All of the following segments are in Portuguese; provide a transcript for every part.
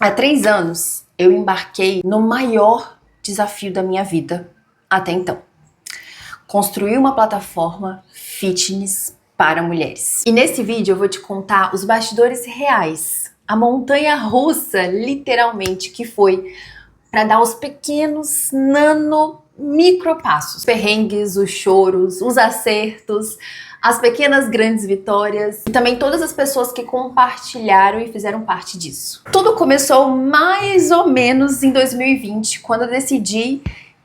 Há 3 anos, eu embarquei no maior desafio da minha vida até então. Construir uma plataforma fitness para mulheres. E nesse vídeo eu vou te contar os bastidores reais, a montanha-russa, literalmente, que foi para dar os pequenos micropassos, os perrengues, os choros, os acertos, as pequenas grandes vitórias e também todas as pessoas que compartilharam e fizeram parte disso. Tudo começou mais ou menos em 2020, quando eu decidi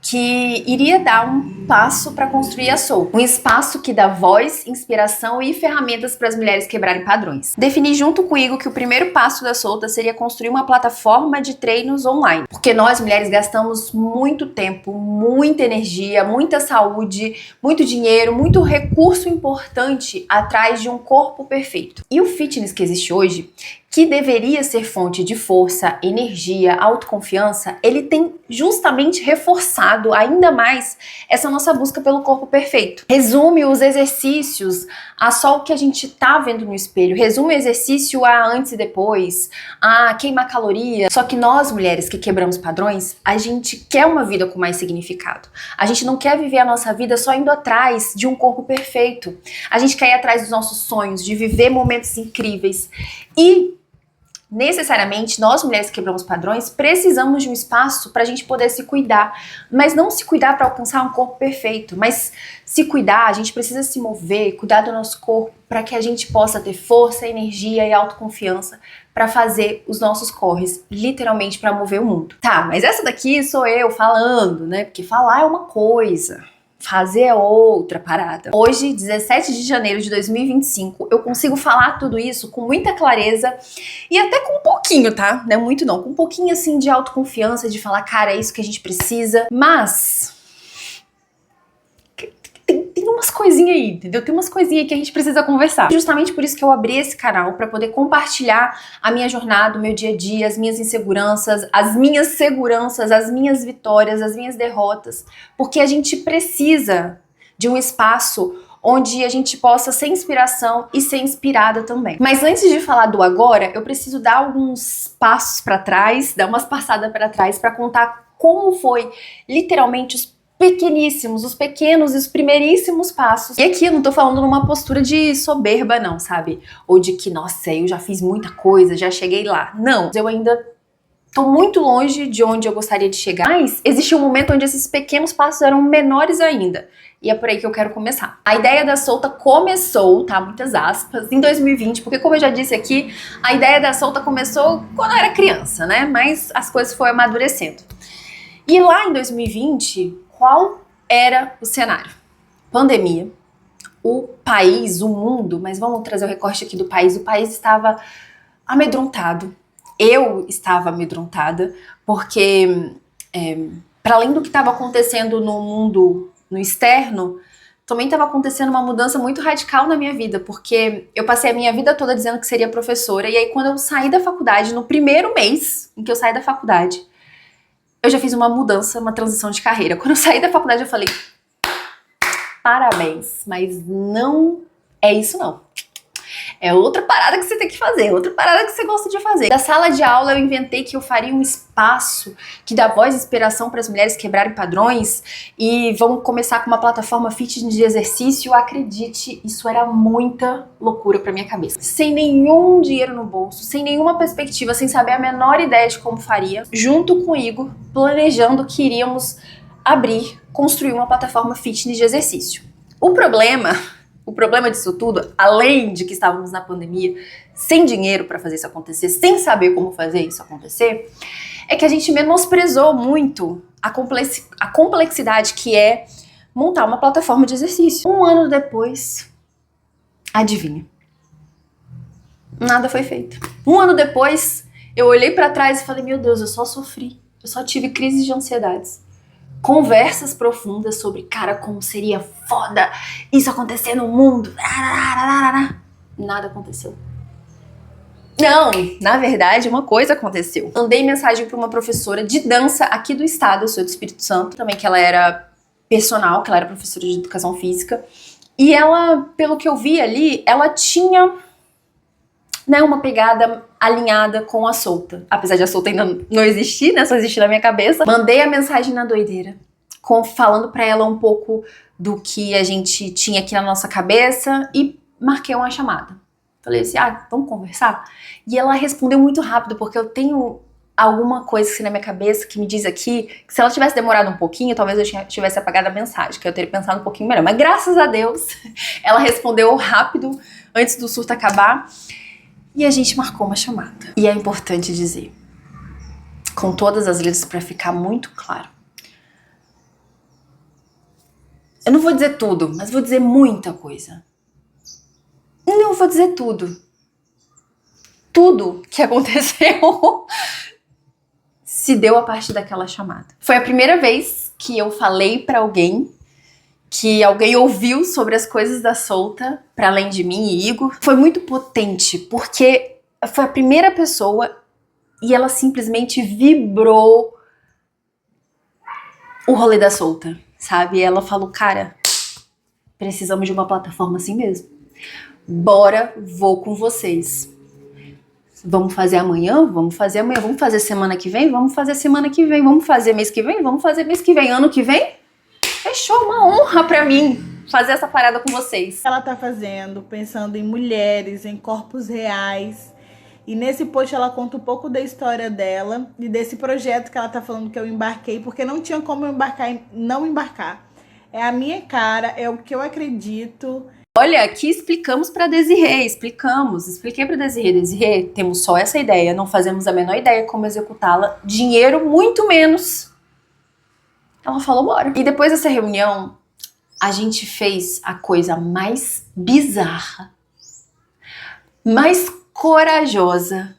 que iria dar um passo para construir a Soul, um espaço que dá voz, inspiração e ferramentas para as mulheres quebrarem padrões. Defini junto com o Igor que o primeiro passo da Solta seria construir uma plataforma de treinos online, porque nós mulheres gastamos muito tempo, muita energia, muita saúde, muito dinheiro, muito recurso importante atrás de um corpo perfeito. E o fitness que existe hoje, que deveria ser fonte de força, energia, autoconfiança, ele tem justamente reforçado ainda mais essa nossa busca pelo corpo perfeito. Resume os exercícios a só o que a gente tá vendo no espelho, resume o exercício a antes e depois, a queimar caloria. Só que nós, mulheres que quebramos padrões, a gente quer uma vida com mais significado. A gente não quer viver a nossa vida só indo atrás de um corpo perfeito. A gente quer ir atrás dos nossos sonhos, de viver momentos incríveis. E necessariamente, nós mulheres que quebramos padrões precisamos de um espaço para a gente poder se cuidar, mas não se cuidar para alcançar um corpo perfeito, mas se cuidar, a gente precisa se mover, cuidar do nosso corpo para que a gente possa ter força, energia e autoconfiança para fazer os nossos corres, literalmente para mover o mundo. Tá, mas essa daqui sou eu falando, né? Porque falar é uma coisa, fazer é outra parada. Hoje, 17 de janeiro de 2025, eu consigo falar tudo isso com muita clareza e até com um pouquinho, tá? Não é muito não, com um pouquinho assim de autoconfiança, de falar, cara, é isso que a gente precisa, mas tem umas coisinhas aí, entendeu? Tem umas coisinhas aí que a gente precisa conversar. Justamente por isso que eu abri esse canal, pra poder compartilhar a minha jornada, o meu dia a dia, as minhas inseguranças, as minhas seguranças, as minhas vitórias, as minhas derrotas, porque a gente precisa de um espaço onde a gente possa ser inspiração e ser inspirada também. Mas antes de falar do agora, eu preciso dar alguns passos pra trás, dar umas passadas pra trás pra contar como foi literalmente os pequeníssimos, os pequenos e os primeiríssimos passos. E aqui eu não tô falando numa postura de soberba não, sabe? Ou de que, nossa, eu já fiz muita coisa, já cheguei lá. Não, eu ainda tô muito longe de onde eu gostaria de chegar, mas existe um momento onde esses pequenos passos eram menores ainda. E é por aí que eu quero começar. A ideia da Solta começou, tá? Muitas aspas, em 2020, porque como eu já disse aqui, a ideia da Solta começou quando eu era criança, né? Mas as coisas foram amadurecendo. E lá em 2020, qual era o cenário? Pandemia, o país, o mundo, mas vamos trazer o recorte aqui do país, o país estava amedrontado, eu estava amedrontada, porque para além do que estava acontecendo no mundo, no externo, também estava acontecendo uma mudança muito radical na minha vida, porque eu passei a minha vida toda dizendo que seria professora, e aí quando eu saí da faculdade, no primeiro mês em que eu saí da faculdade, eu já fiz uma mudança, uma transição de carreira. Quando eu saí da faculdade eu falei, parabéns, mas não é isso não. É outra parada que você tem que fazer, outra parada que você gosta de fazer. Da sala de aula eu inventei que eu faria um espaço que dá voz e inspiração para as mulheres quebrarem padrões e vamos começar com uma plataforma fitness de exercício. Acredite, isso era muita loucura para minha cabeça. Sem nenhum dinheiro no bolso, sem nenhuma perspectiva, sem saber a menor ideia de como faria, junto com o Igor, planejando que iríamos construir uma plataforma fitness de exercício. O problema disso tudo, além de que estávamos na pandemia, sem dinheiro para fazer isso acontecer, sem saber como fazer isso acontecer, é que a gente menosprezou muito a complexidade que é montar uma plataforma de exercício. Um ano depois, adivinha? Nada foi feito. Um ano depois, eu olhei para trás e falei, meu Deus, eu só sofri, eu só tive crises de ansiedades. Conversas profundas sobre, cara, como seria foda isso acontecer no mundo. Nada aconteceu. Não, na verdade, uma coisa aconteceu. Mandei mensagem para uma professora de dança aqui do estado, eu sou do Espírito Santo, também que ela era personal, que ela era professora de educação física. E ela, pelo que eu vi ali, ela tinha né, uma pegada alinhada com a solta. Apesar de a solta ainda não existir, né, só existir na minha cabeça. Mandei a mensagem na doideira, falando pra ela um pouco do que a gente tinha aqui na nossa cabeça e marquei uma chamada. Falei assim, vamos conversar? E ela respondeu muito rápido, porque eu tenho alguma coisa assim na minha cabeça que me diz aqui que se ela tivesse demorado um pouquinho, talvez eu tivesse apagado a mensagem, que eu teria pensado um pouquinho melhor. Mas graças a Deus, ela respondeu rápido, antes do surto acabar, e a gente marcou uma chamada. E é importante dizer, com todas as letras para ficar muito claro, eu não vou dizer tudo, mas vou dizer muita coisa. Não vou dizer tudo. Tudo que aconteceu se deu a partir daquela chamada. Foi a primeira vez que eu falei pra alguém, que alguém ouviu sobre as coisas da solta, pra além de mim e Igor. Foi muito potente, porque foi a primeira pessoa e ela simplesmente vibrou o rolê da solta, sabe? E ela falou, cara, precisamos de uma plataforma assim mesmo. Bora, vou com vocês. Vamos fazer amanhã? Vamos fazer amanhã. Vamos fazer semana que vem? Vamos fazer semana que vem. Vamos fazer mês que vem? Vamos fazer mês que vem. Ano que vem? Fechou, uma honra pra mim fazer essa parada com vocês. Ela tá fazendo, pensando em mulheres, em corpos reais. E nesse post ela conta um pouco da história dela e desse projeto que ela tá falando que eu embarquei, porque não tinha como eu embarcar e não embarcar. É a minha cara, é o que eu acredito. Olha, aqui explicamos pra Desirê, expliquei pra Desirê, temos só essa ideia, não fazemos a menor ideia como executá-la, dinheiro muito menos. Ela falou, bora. E depois dessa reunião, a gente fez a coisa mais bizarra, mais corajosa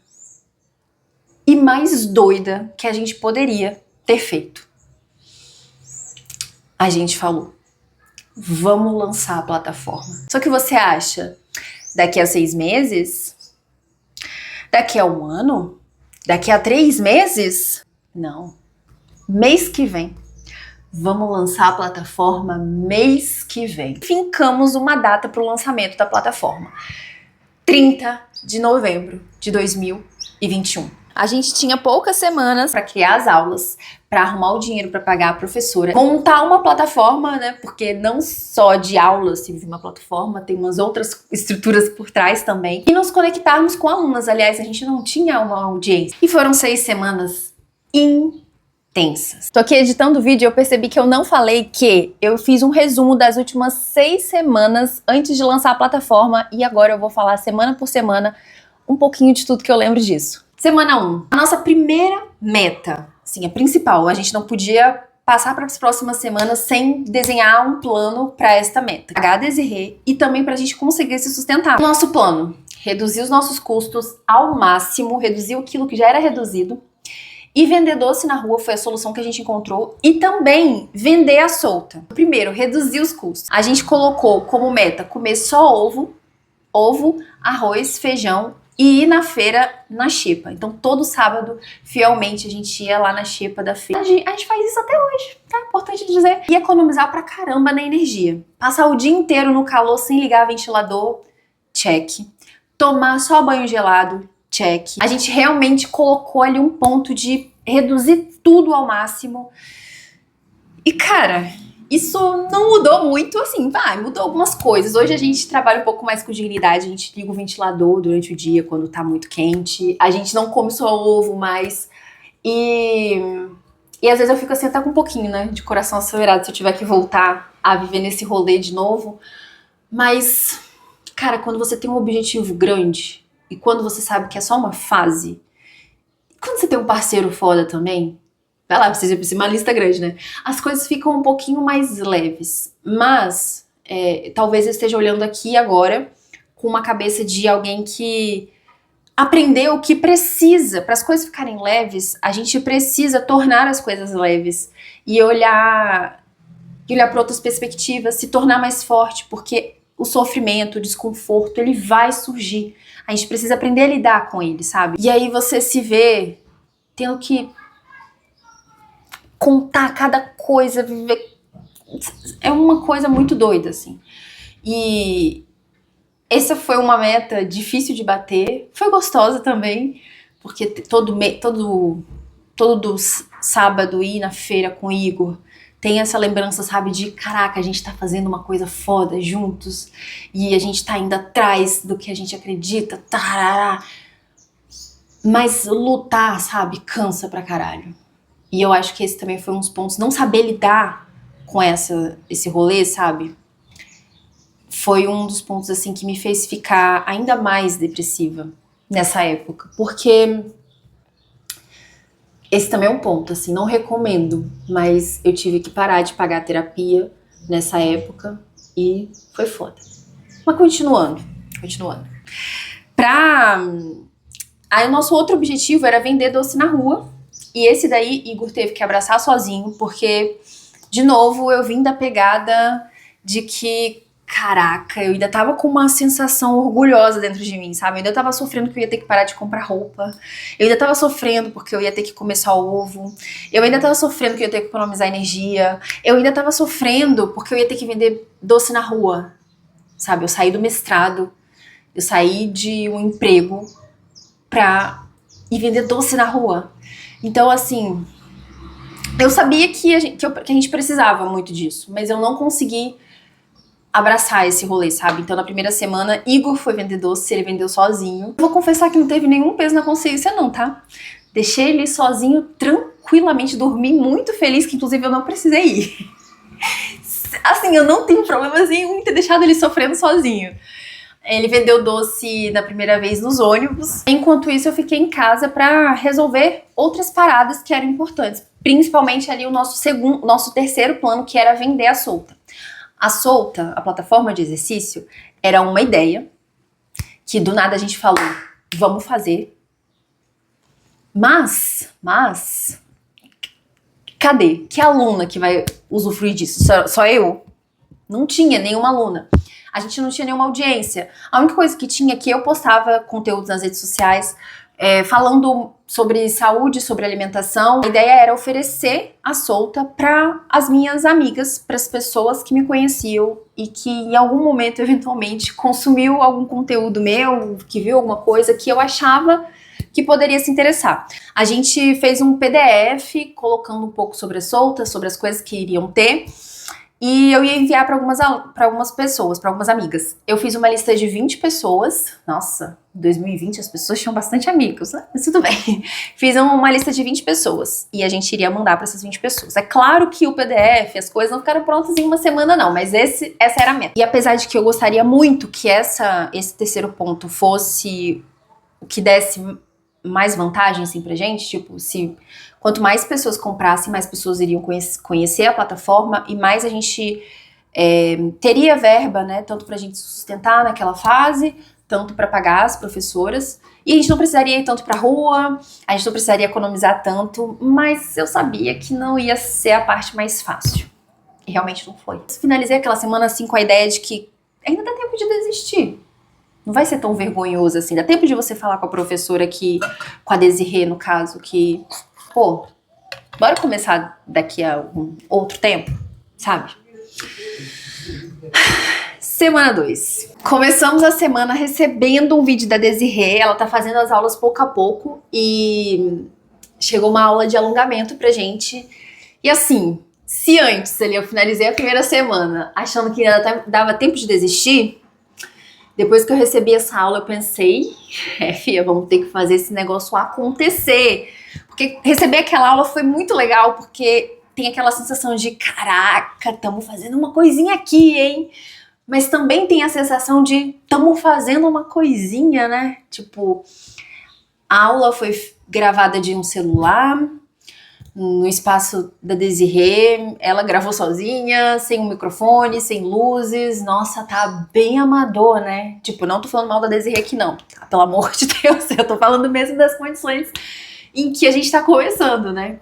e mais doida que a gente poderia ter feito. A gente falou, vamos lançar a plataforma. Só que você acha, daqui a 6 meses? Daqui a 1 ano? Daqui a 3 meses? Não. Mês que vem. Vamos lançar a plataforma mês que vem. Fincamos uma data para o lançamento da plataforma. 30 de novembro de 2021. A gente tinha poucas semanas para criar as aulas, para arrumar o dinheiro para pagar a professora, montar uma plataforma, né? Porque não só de aulas se vive uma plataforma, tem umas outras estruturas por trás também. E nos conectarmos com alunas. Aliás, a gente não tinha uma audiência. E foram 6 semanas intensas. Tô aqui editando o vídeo e eu percebi que eu não falei que eu fiz um resumo das últimas 6 semanas antes de lançar a plataforma e agora eu vou falar semana por semana um pouquinho de tudo que eu lembro disso. Semana 1. A nossa primeira meta, sim, a principal, a gente não podia passar para as próximas semanas sem desenhar um plano para esta meta. Pagar a Desirê e também para a gente conseguir se sustentar. Nosso plano, reduzir os nossos custos ao máximo, reduzir aquilo que já era reduzido e vender doce na rua foi a solução que a gente encontrou e também vender a solta. Primeiro, reduzir os custos. A gente colocou como meta comer só ovo, arroz, feijão e ir na feira na xepa. Então todo sábado, fielmente, a gente ia lá na xepa da feira. A gente faz isso até hoje, tá? Importante dizer. E economizar pra caramba na energia. Passar o dia inteiro no calor sem ligar ventilador, check. Tomar só banho gelado, check. A gente realmente colocou ali um ponto de reduzir tudo ao máximo. E cara, isso não mudou muito, assim, mudou algumas coisas. Hoje a gente trabalha um pouco mais com dignidade, a gente liga o ventilador durante o dia quando tá muito quente. A gente não come só ovo mais. E às vezes eu fico assim até com um pouquinho, né, de coração acelerado se eu tiver que voltar a viver nesse rolê de novo. Mas, cara, quando você tem um objetivo grande e quando você sabe que é só uma fase, quando você tem um parceiro foda também, vai lá, precisa ser uma lista grande, né? As coisas ficam um pouquinho mais leves. Mas, talvez eu esteja olhando aqui agora com uma cabeça de alguém que aprendeu o que precisa. Para as coisas ficarem leves, a gente precisa tornar as coisas leves. E olhar para outras perspectivas, se tornar mais forte, porque o sofrimento, o desconforto, ele vai surgir. A gente precisa aprender a lidar com ele, sabe? E aí você se vê tendo que contar cada coisa, viver. É uma coisa muito doida, assim. E Essa foi uma meta difícil de bater, foi gostosa também, porque todo sábado ir na feira com o Igor tem essa lembrança, sabe, de caraca, a gente tá fazendo uma coisa foda juntos e a gente tá indo atrás do que a gente acredita, tarará. Mas lutar, sabe, cansa pra caralho. E eu acho que esse também foi um dos pontos, não saber lidar com esse rolê, sabe? Foi um dos pontos, assim, que me fez ficar ainda mais depressiva nessa época. Porque esse também é um ponto, assim, não recomendo, mas eu tive que parar de pagar terapia nessa época e foi foda. Mas continuando. Aí o nosso outro objetivo era vender doce na rua, e esse daí Igor teve que abraçar sozinho, porque, de novo, eu vim da pegada de que, caraca, eu ainda tava com uma sensação orgulhosa dentro de mim, sabe? Eu ainda tava sofrendo que eu ia ter que parar de comprar roupa, eu ainda tava sofrendo porque eu ia ter que comer só ovo, eu ainda tava sofrendo que eu ia ter que economizar energia, eu ainda tava sofrendo porque eu ia ter que vender doce na rua, sabe? Eu saí do mestrado, eu saí de um emprego pra ir vender doce na rua. Então, assim, eu sabia que a gente precisava muito disso, mas eu não consegui abraçar esse rolê, sabe? Então, na primeira semana, Igor foi vender doce, ele vendeu sozinho. Vou confessar que não teve nenhum peso na consciência não, tá? Deixei ele sozinho, tranquilamente, dormi muito feliz, que inclusive eu não precisei ir. Assim, eu não tenho problemas em ter deixado ele sofrendo sozinho. Ele vendeu doce da primeira vez nos ônibus. Enquanto isso, eu fiquei em casa pra resolver outras paradas que eram importantes. Principalmente ali o nosso terceiro plano, que era vender a Solta. A Solta, a plataforma de exercício, era uma ideia que do nada a gente falou, vamos fazer. Mas, cadê? Que aluna que vai usufruir disso? Só eu? Não tinha nenhuma aluna. A gente não tinha nenhuma audiência. A única coisa que tinha é que eu postava conteúdos nas redes sociais, falando sobre saúde, sobre alimentação. A ideia era oferecer a Solta para as minhas amigas, para as pessoas que me conheciam e que em algum momento, eventualmente, consumiu algum conteúdo meu, que viu alguma coisa que eu achava que poderia se interessar. A gente fez um PDF colocando um pouco sobre a Solta, sobre as coisas que iriam ter, e eu ia enviar para algumas pessoas, para algumas amigas. Eu fiz uma lista de 20 pessoas. Nossa, em 2020 as pessoas tinham bastante amigos, né? Mas tudo bem. Fiz uma lista de 20 pessoas e a gente iria mandar para essas 20 pessoas. É claro que o PDF, as coisas não ficaram prontas em uma semana não, mas essa era a meta. E apesar de que eu gostaria muito que esse terceiro ponto fosse o que desse mais vantagem assim pra gente, tipo, quanto mais pessoas comprassem, mais pessoas iriam conhecer a plataforma e mais a gente teria verba, né, tanto pra gente sustentar naquela fase, tanto pra pagar as professoras, e a gente não precisaria ir tanto pra rua, a gente não precisaria economizar tanto, mas eu sabia que não ia ser a parte mais fácil. E realmente não foi. Finalizei aquela semana assim com a ideia de que ainda dá tempo de desistir. Não vai ser tão vergonhoso assim. Dá tempo de você falar com a professora com a Desirê, no caso, que, pô, bora começar daqui a outro tempo, sabe? Semana 2. Começamos a semana recebendo um vídeo da Desirê. Ela tá fazendo as aulas pouco a pouco e chegou uma aula de alongamento pra gente. E assim, se antes ali eu finalizei a primeira semana achando que ainda dava tempo de desistir, depois que eu recebi essa aula, eu pensei, filha, vamos ter que fazer esse negócio acontecer. Porque receber aquela aula foi muito legal, porque tem aquela sensação de, caraca, estamos fazendo uma coisinha aqui, hein? Mas também tem a sensação de, estamos fazendo uma coisinha, né? Tipo, a aula foi gravada de um celular, no espaço da Desirê, ela gravou sozinha, sem um microfone, sem luzes. Nossa, tá bem amador, né? Tipo, não tô falando mal da Desirê aqui não, tá? Pelo amor de Deus, eu tô falando mesmo das condições em que a gente tá começando, né?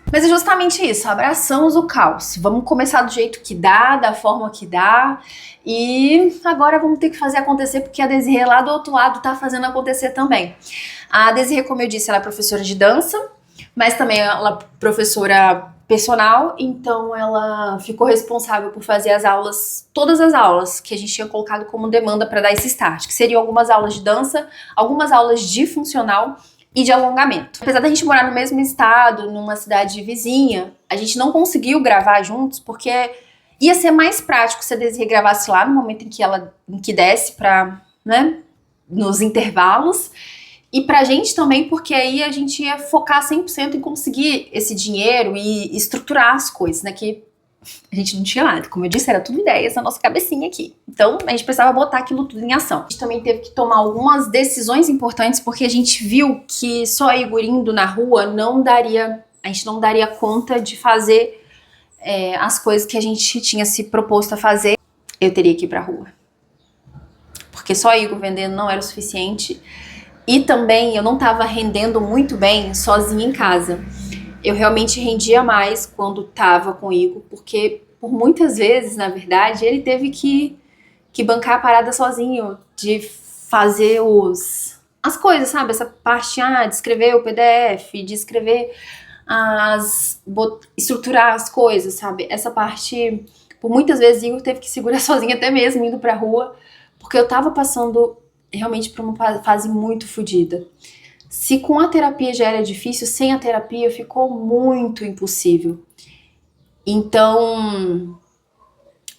Mas é justamente isso, abraçamos o caos. Vamos começar do jeito que dá, da forma que dá. E agora vamos ter que fazer acontecer, porque a Desirê lá do outro lado tá fazendo acontecer também. A Desirê, como eu disse, ela é professora de dança, mas também ela é professora personal, então ela ficou responsável por fazer as aulas, todas as aulas que a gente tinha colocado como demanda para dar esse start, que seriam algumas aulas de dança, algumas aulas de funcional e de alongamento. Apesar da gente morar no mesmo estado, numa cidade vizinha, a gente não conseguiu gravar juntos porque ia ser mais prático se a Desirê gravasse lá no momento em que desse pra, né, nos intervalos. E pra gente também, porque aí a gente ia focar 100% em conseguir esse dinheiro e estruturar as coisas, né? Que a gente não tinha nada. Como eu disse, era tudo ideias na nossa cabecinha aqui. Então, a gente precisava botar aquilo tudo em ação. A gente também teve que tomar algumas decisões importantes, porque a gente viu que só Igor indo na rua a gente não daria conta de fazer as coisas que a gente tinha se proposto a fazer. Eu teria que ir pra rua. Porque só Igor vendendo não era o suficiente. E também eu não estava rendendo muito bem sozinha em casa. Eu realmente rendia mais quando estava com o Igor, porque por muitas vezes, na verdade, ele teve que bancar a parada sozinho, de fazer as coisas, sabe? Essa parte de escrever o PDF, de escrever estruturar as coisas, sabe? Essa parte, por muitas vezes, Igor teve que segurar sozinho, até mesmo indo pra rua, porque eu tava passando realmente por uma fase muito fodida. Se com a terapia já era difícil, sem a terapia ficou muito impossível. Então,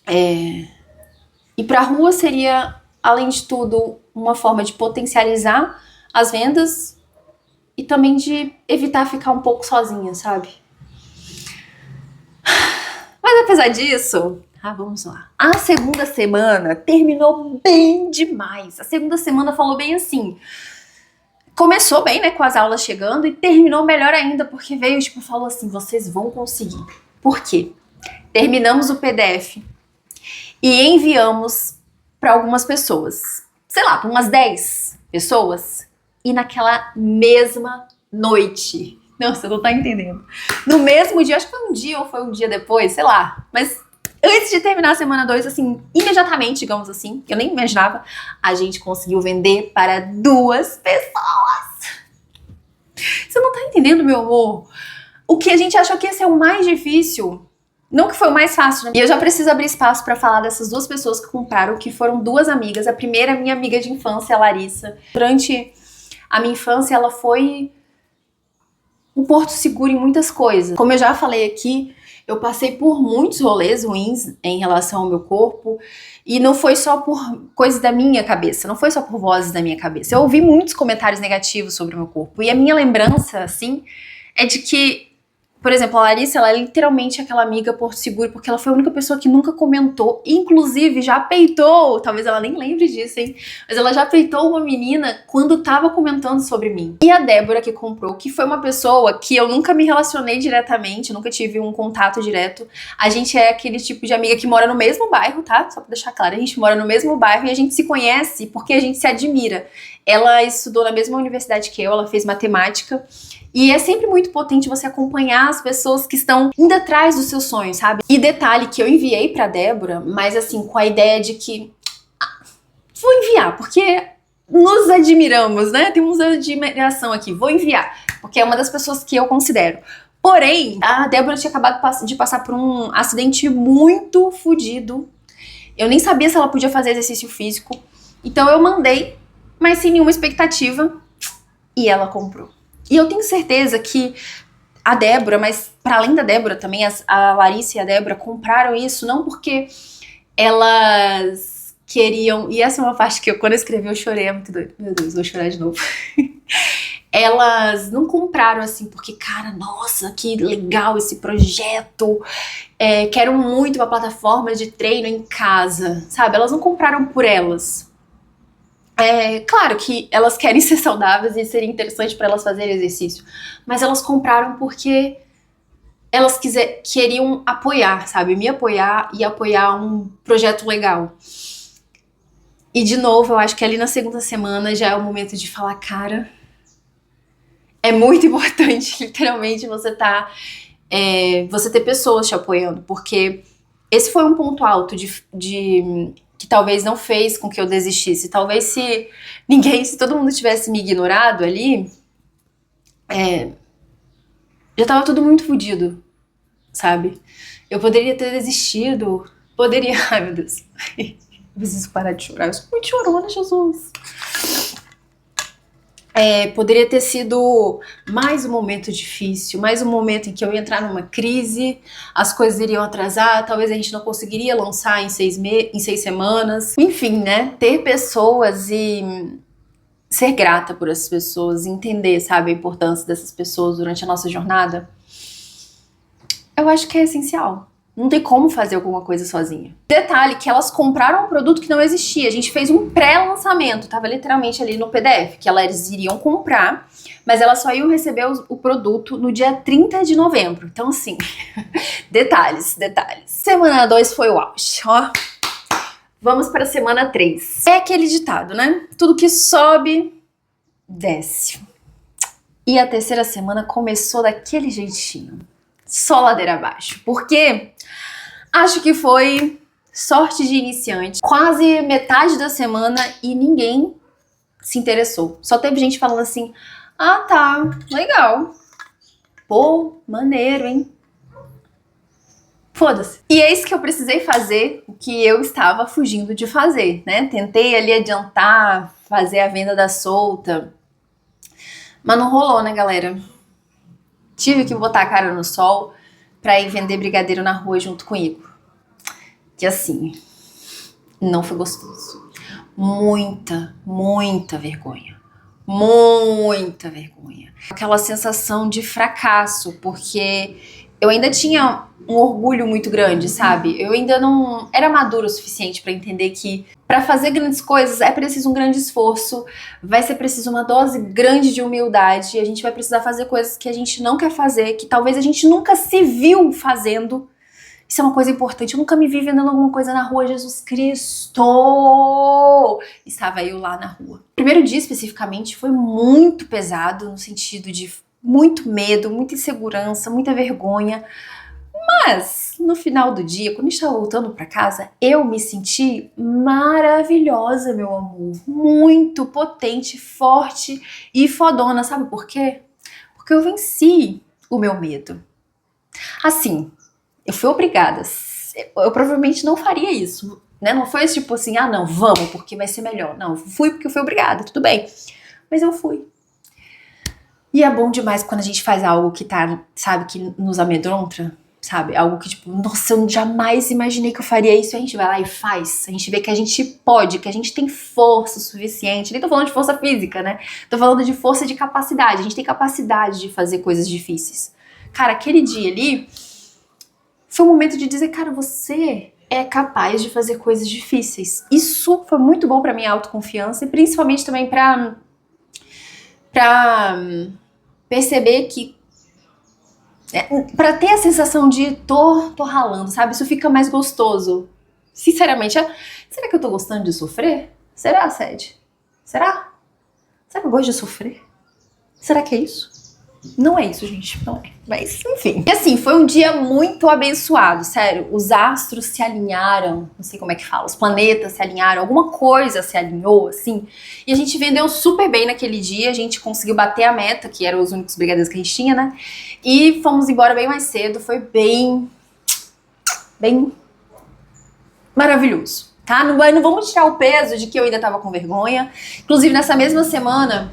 ir pra rua seria, além de tudo, uma forma de potencializar as vendas e também de evitar ficar um pouco sozinha, sabe? Mas apesar disso, vamos lá. A segunda semana terminou bem demais. A segunda semana falou bem assim. Começou bem, né, com as aulas chegando e terminou melhor ainda, porque veio, falou assim, vocês vão conseguir. Por quê? Terminamos o PDF e enviamos para algumas pessoas. Sei lá, para umas 10 pessoas. E naquela mesma noite. Não, você não tá entendendo. No mesmo dia, acho que foi um dia ou foi um dia depois, sei lá. Mas antes de terminar a semana 2, assim, imediatamente, digamos assim, eu nem imaginava, a gente conseguiu vender para 2 pessoas. Você não tá entendendo, meu amor? O que a gente achou que ia ser o mais difícil, não que foi o mais fácil, né? E eu já preciso abrir espaço pra falar dessas 2 pessoas que compraram, que foram 2 amigas. A primeira, minha amiga de infância, a Larissa. Durante a minha infância, ela foi um porto seguro em muitas coisas. Como eu já falei aqui, eu passei por muitos rolês ruins em relação ao meu corpo, e não foi só por coisas da minha cabeça, não foi só por vozes da minha cabeça. Eu ouvi muitos comentários negativos sobre o meu corpo, e a minha lembrança, assim, é de que, por exemplo, a Larissa, ela é literalmente aquela amiga porto seguro, porque ela foi a única pessoa que nunca comentou, inclusive já peitou, talvez ela nem lembre disso, hein, mas ela já peitou uma menina quando tava comentando sobre mim. E a Débora, que comprou, que foi uma pessoa que eu nunca me relacionei diretamente, nunca tive um contato direto. A gente é aquele tipo de amiga que mora no mesmo bairro, tá? Só pra deixar claro, a gente mora no mesmo bairro e a gente se conhece porque a gente se admira. Ela estudou na mesma universidade que eu, ela fez matemática. E é sempre muito potente você acompanhar as pessoas que estão indo atrás dos seus sonhos, sabe? E detalhe que eu enviei pra Débora, mas assim, com a ideia de que vou enviar, porque nos admiramos, né? Temos admiração aqui, vou enviar, porque é uma das pessoas que eu considero. Porém, a Débora tinha acabado de passar por um acidente muito fodido. Eu nem sabia se ela podia fazer exercício físico. Então eu mandei, mas sem nenhuma expectativa, e ela comprou. E eu tenho certeza que a Débora, mas para além da Débora também, a Larissa e a Débora compraram isso não porque elas queriam... E essa é uma parte que quando eu escrevi eu chorei, é muito doido. Meu Deus, vou chorar de novo. Elas não compraram assim porque, cara, nossa, que legal esse projeto. Quero muito uma plataforma de treino em casa, sabe? Elas não compraram por elas. Claro que elas querem ser saudáveis e seria interessante para elas fazerem exercício, mas elas compraram porque elas queriam apoiar, sabe? Me apoiar e apoiar um projeto legal. E de novo, eu acho que ali na segunda semana já é o momento de falar, cara, é muito importante, literalmente, você ter pessoas te apoiando, porque esse foi um ponto alto que talvez não fez com que eu desistisse. Talvez se todo mundo tivesse me ignorado ali, já tava tudo muito fodido. sabe? Eu poderia ter desistido, poderia... Ai, meu Deus. Eu preciso parar de chorar, eu sou muito chorona, Jesus. Poderia ter sido mais um momento difícil, mais um momento em que eu ia entrar numa crise, as coisas iriam atrasar, talvez a gente não conseguiria lançar em 6 semanas. Enfim, né? Ter pessoas e ser grata por essas pessoas, entender, sabe, a importância dessas pessoas durante a nossa jornada, eu acho que é essencial. Não tem como fazer alguma coisa sozinha. Detalhe que elas compraram um produto que não existia. A gente fez um pré-lançamento, tava literalmente ali no PDF, que elas iriam comprar, mas elas só iam receber o produto no dia 30 de novembro. Então, assim, detalhes. Semana 2 foi o auge, ó. Vamos para a semana 3. É aquele ditado, né? Tudo que sobe, desce. E a terceira semana começou daquele jeitinho. Só ladeira abaixo. Porque acho que foi sorte de iniciante. Quase metade da semana e ninguém se interessou. Só teve gente falando assim, ah tá, legal. Pô, maneiro, hein? Foda-se. E é isso que eu precisei fazer, o que eu estava fugindo de fazer, né? Tentei ali adiantar, fazer a venda da solta, mas não rolou, né, galera? Tive que botar a cara no sol pra ir vender brigadeiro na rua junto com o Igor. Que assim, não foi gostoso. Muita vergonha. Muita vergonha. Aquela sensação de fracasso, porque eu ainda tinha um orgulho muito grande, sabe? Eu ainda não era madura o suficiente pra entender que pra fazer grandes coisas é preciso um grande esforço, vai ser preciso uma dose grande de humildade, e a gente vai precisar fazer coisas que a gente não quer fazer, que talvez a gente nunca se viu fazendo. Isso é uma coisa importante. Eu nunca me vi vendendo alguma coisa na rua, Jesus Cristo! Estava eu lá na rua. O primeiro dia, especificamente, foi muito pesado, no sentido de muito medo, muita insegurança, muita vergonha. Mas, no final do dia, quando eu estava voltando para casa, eu me senti maravilhosa, meu amor. Muito potente, forte e fodona. Sabe por quê? Porque eu venci o meu medo. Assim, eu fui obrigada. Eu provavelmente não faria isso, né? Não foi tipo assim, ah não, vamos, porque vai ser melhor. Não, fui porque eu fui obrigada, tudo bem. Mas eu fui. E é bom demais quando a gente faz algo que tá, sabe, que nos amedronta, sabe? Algo que tipo, nossa, eu jamais imaginei que eu faria isso. E a gente vai lá e faz. A gente vê que a gente pode, que a gente tem força suficiente. Nem tô falando de força física, né? Tô falando de força de capacidade. A gente tem capacidade de fazer coisas difíceis. Cara, aquele dia ali foi um momento de dizer, cara, você é capaz de fazer coisas difíceis. Isso foi muito bom pra minha autoconfiança e principalmente também pra perceber que pra ter a sensação de tô ralando, sabe? Isso fica mais gostoso. Sinceramente, será que eu tô gostando de sofrer? Será, Sede? Será? Será que eu gosto de sofrer? Será que é isso? Não é isso, gente, não é. Mas, enfim. E assim, foi um dia muito abençoado, sério. Os astros se alinharam, não sei como é que fala, os planetas se alinharam, alguma coisa se alinhou, assim. E a gente vendeu super bem naquele dia, a gente conseguiu bater a meta, que eram os únicos brigadeiros que a gente tinha, né? E fomos embora bem mais cedo, foi bem maravilhoso, tá? Não vamos tirar o peso de que eu ainda tava com vergonha. Inclusive, nessa mesma semana...